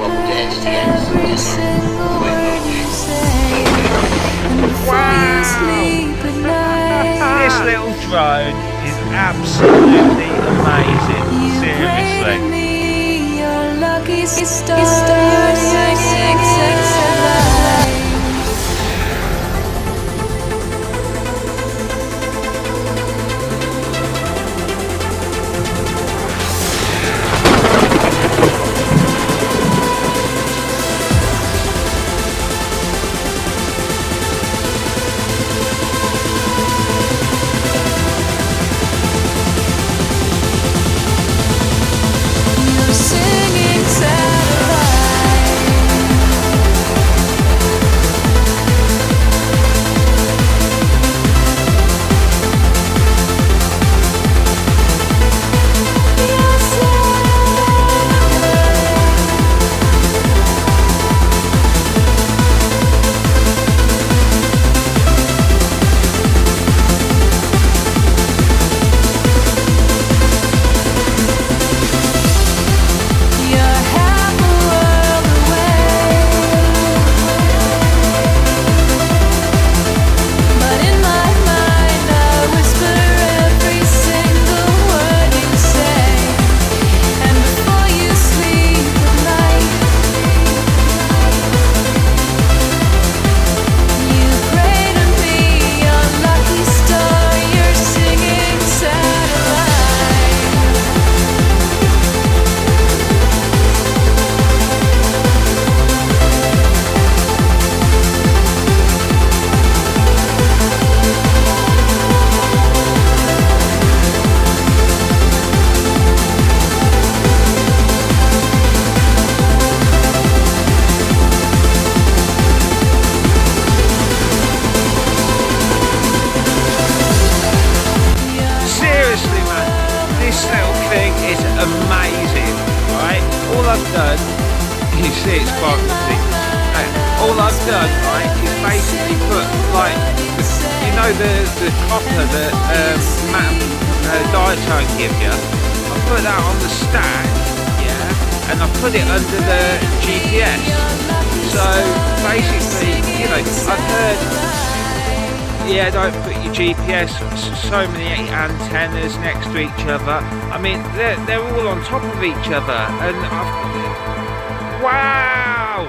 Welcome to STX. Wow! This little drone is absolutely amazing. Seriously. Amazing, right? All I've done, you see it's quite all I've done, right, is basically put, like, you know the copper that Diatone give you, I put that on the stack, yeah, and I put it under the GPS. So basically, you know, I've heard, yeah, don't put your GPS, so many antennas next to each other. I mean, they're all on top of each other, and wow!